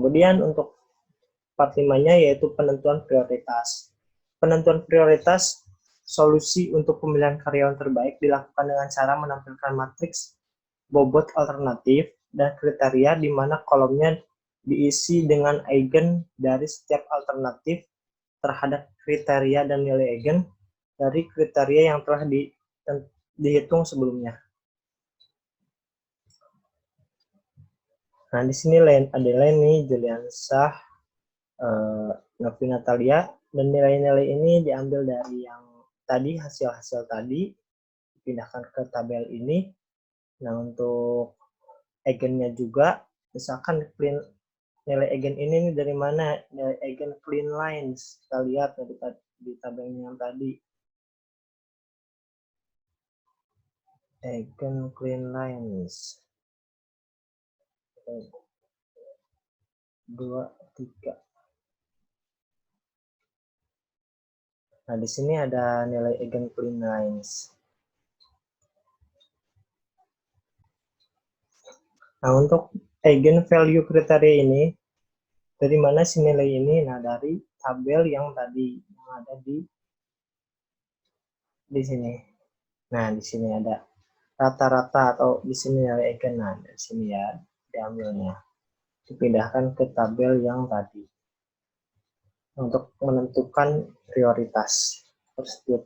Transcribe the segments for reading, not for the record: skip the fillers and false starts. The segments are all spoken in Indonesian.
Kemudian untuk part 5-nya yaitu penentuan prioritas. Penentuan prioritas solusi untuk pemilihan karyawan terbaik dilakukan dengan cara menampilkan matriks bobot alternatif dan kriteria di mana kolomnya diisi dengan eigen dari setiap alternatif terhadap kriteria dan nilai eigen dari kriteria yang telah dihitung sebelumnya. Nah, di sini ada Leni, Juliansah, Novi Natalia, dan nilai-nilai ini diambil dari yang tadi, hasil-hasil tadi, dipindahkan ke tabel ini. Nah, untuk eigennya juga, misalkan nilai eigen ini dari mana? Nilai eigen clean lines, kita lihat di tabelnya yang tadi. Eigen clean lines. 2, 3. Nah, di sini ada nilai eigen clean lines. Nah, untuk eigen value kriteria ini, dari mana sih nilai ini? Nah, dari tabel yang tadi yang ada di sini. Nah, di sini ada rata-rata atau di sini nilai eigen. Nah, dari sini ya diambilnya. Dipindahkan ke tabel yang tadi untuk menentukan prioritas tersebut.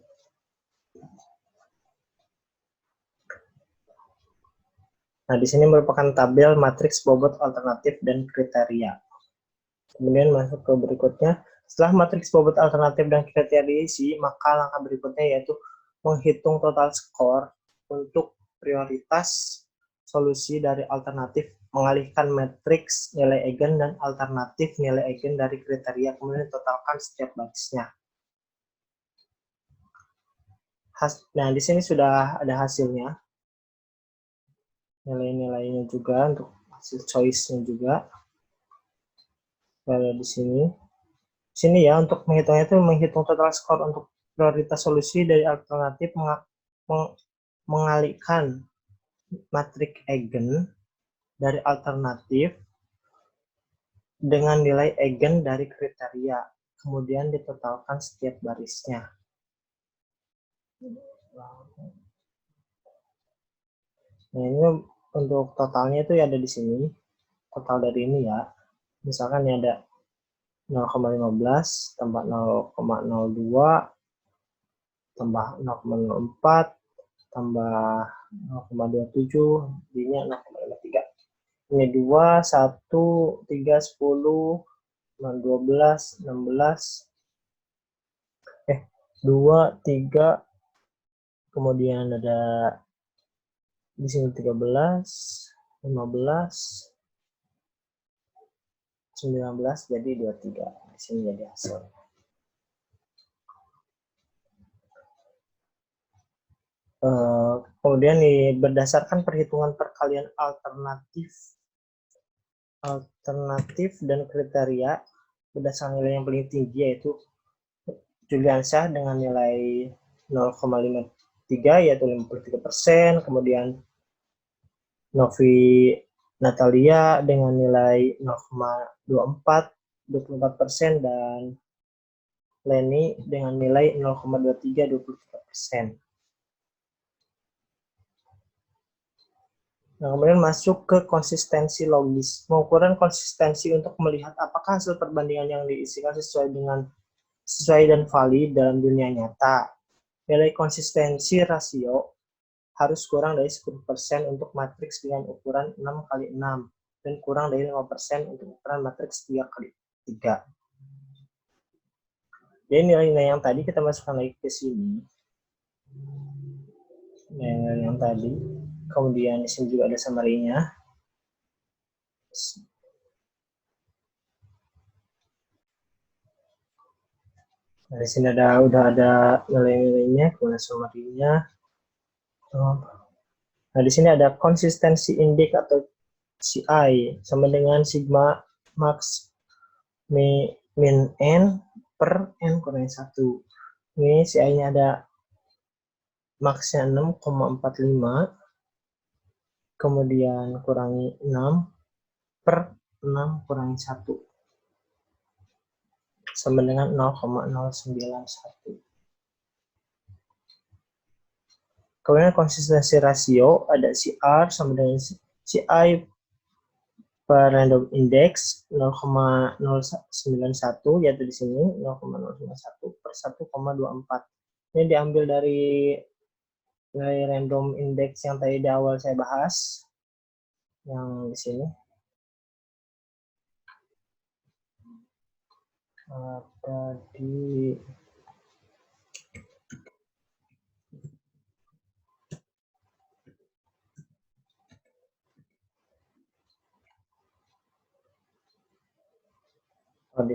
Nah, di sini merupakan tabel matriks bobot alternatif dan kriteria. Kemudian masuk ke berikutnya. Setelah matriks bobot alternatif dan kriteria diisi, maka langkah berikutnya yaitu menghitung total skor untuk prioritas solusi dari alternatif, mengalihkan matriks nilai eigen dan alternatif nilai eigen dari kriteria, kemudian totalkan setiap barisnya. Nah, di sini sudah ada hasilnya. Nilai-nilainya juga untuk hasil choice-nya juga. Ada di sini. Di sini ya, untuk menghitungnya itu menghitung total skor untuk prioritas solusi dari alternatif, mengalihkan matriks eigen dari alternatif dengan nilai eigen dari kriteria, kemudian ditotalkan setiap barisnya. Nah, ini untuk totalnya itu ada di sini, total dari ini ya. Misalkan ini ada 0,15 tambah 0,02 tambah 0,04 tambah 0,27, jadinya 0,53. Ini 2, 1, 3, 10, 12, 16, 2, 3, kemudian ada di sini 13, 15, 19, jadi 23. Di sini jadi hasil. Kemudian nih, berdasarkan perhitungan perkalian alternatif dan kriteria, berdasarkan nilai yang paling tinggi yaitu Juliansyah dengan nilai 0,53 yaitu 53%, kemudian Novi Natalia dengan nilai 0,24 24%, dan Leni dengan nilai 0,23 23%. Nah, kemudian masuk ke konsistensi logis. Pengukuran konsistensi untuk melihat apakah hasil perbandingan yang diisikan sesuai dan valid dalam dunia nyata. Nilai konsistensi rasio harus kurang dari 10% untuk matriks dengan ukuran 6x6 dan kurang dari 5% untuk ukuran matriks 3x3. Jadi nilai-nilai yang tadi kita masukkan lagi ke sini. Nilai yang tadi. Kemudian di sini juga ada summary-nya. Nah, di sini udah ada nilai-nilainya, kemudian summary-nya. Nah, di sini ada konsistensi index atau CI sama dengan sigma max min n per n kurang 1. Ini CI-nya ada max-nya 6,45, kemudian kurangi 6 per 6 kurangi 1 sama dengan 0,091. Kemudian konsistensi rasio ada CR sama dengan CI per random index 0,091, yaitu di sini 0,091 per 1,24. Ini diambil dari random index yang tadi di awal saya bahas, yang di sini. Ada di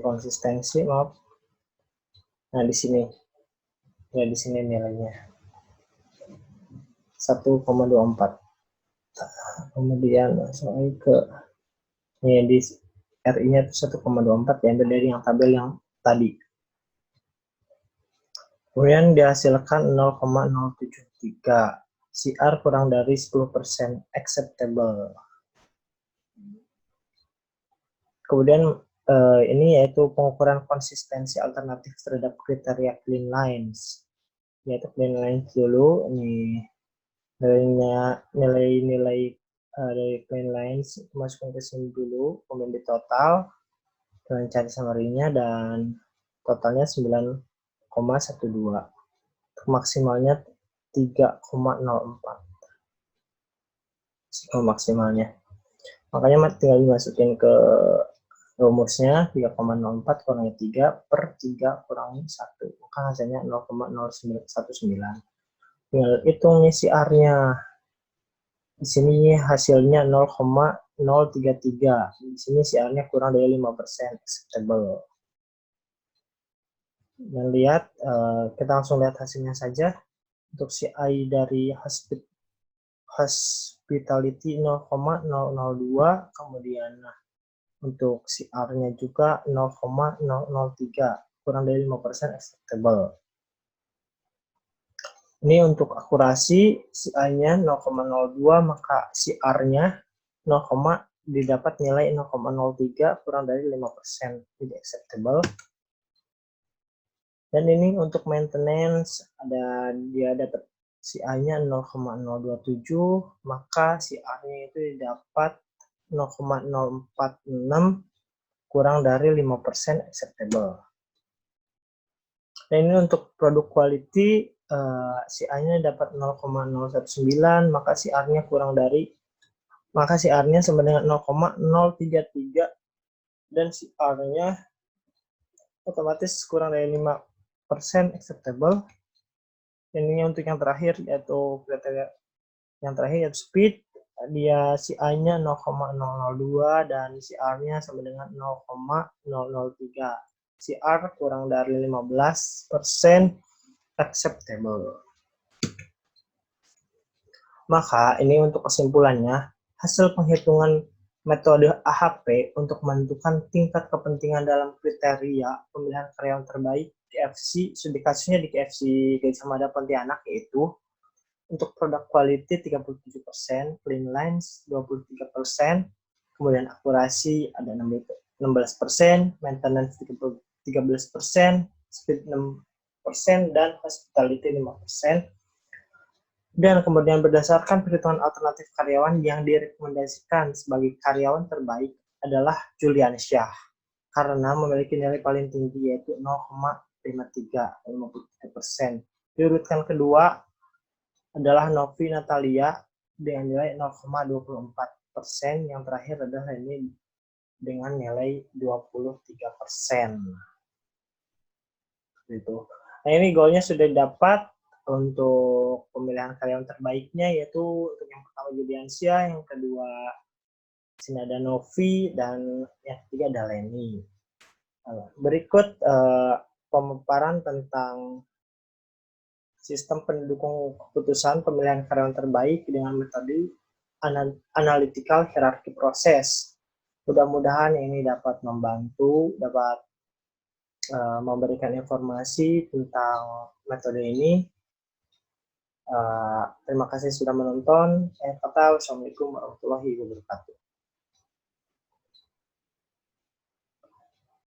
konsistensi, maaf. Nah, di sini. Ya, di sini nilainya 1,24. Kemudian langsung ke ini di RI-nya itu 1,24, diambil dari yang tabel yang tadi. Kemudian dihasilkan 0,073. CR kurang dari 10% acceptable. Kemudian ini yaitu pengukuran konsistensi alternatif terhadap kriteria clean lines. Yaitu clean lines dulu, ini nilai-nilai dari clean lines masukkan ke sini dulu, kemudian di total, dengan cari summary-nya, dan totalnya 9,12. Maksimalnya 3,04. Maksimalnya. Makanya tinggal dimasukin ke rumusnya 3,04 kurangi 3 per 3 kurangi 1. Maka hasilnya 0,019. Tinggal hitung nih CR-nya. Di sini hasilnya 0,033. Di sini CR-nya kurang dari 5% acceptable. Dan lihat, kita langsung lihat hasilnya saja. Untuk CI dari hospitality 0,002, kemudian untuk CR-nya juga 0,003, kurang dari 5% acceptable. Ini untuk akurasi, CI-nya 0,02, maka CR-nya didapat nilai 0,03, kurang dari 5%, jadi acceptable. Dan ini untuk maintenance, dia dapat CI-nya 0,027, maka CR-nya itu didapat 0,046, kurang dari 5% acceptable. Dan ini untuk produk quality, CI-nya dapat 0,019, maka CR-nya sama dengan 0,033, dan CR-nya otomatis kurang dari 5% acceptable. Ini untuk yang terakhir, yaitu kriteria yang terakhir, yaitu speed, dia CI-nya 0,002 dan CR-nya sama dengan 0,003. CR kurang dari 15% acceptable. Maka ini untuk kesimpulannya, hasil penghitungan metode AHP untuk menentukan tingkat kepentingan dalam kriteria pemilihan karyawan terbaik KFC, studi kasusnya di KFC Gajah Mada Pontianak, yaitu untuk produk quality 37%, clean lines 23%, kemudian akurasi ada 16%, maintenance 13%, speed 6%, dan hospitality 5%. Dan kemudian berdasarkan perhitungan alternatif karyawan yang direkomendasikan sebagai karyawan terbaik adalah Julian Syah, karena memiliki nilai paling tinggi yaitu 0,53%. Diurutkan kedua adalah Novi Natalia dengan nilai 0,24%. Yang terakhir adalah ini dengan nilai 23%. Gitu. Nah, ini goalnya sudah dapat untuk pemilihan karyawan terbaiknya, yaitu untuk yang pertama Juliansyah, yang kedua sini ada Novi, dan yang ketiga ada Leni. Berikut pemaparan tentang sistem pendukung keputusan pemilihan karyawan terbaik dengan metode analytical hierarchy proses. Mudah-mudahan ini dapat membantu, dapat memberikan informasi tentang metode ini. Terima kasih sudah menonton. Assalamualaikum warahmatullahi wabarakatuh.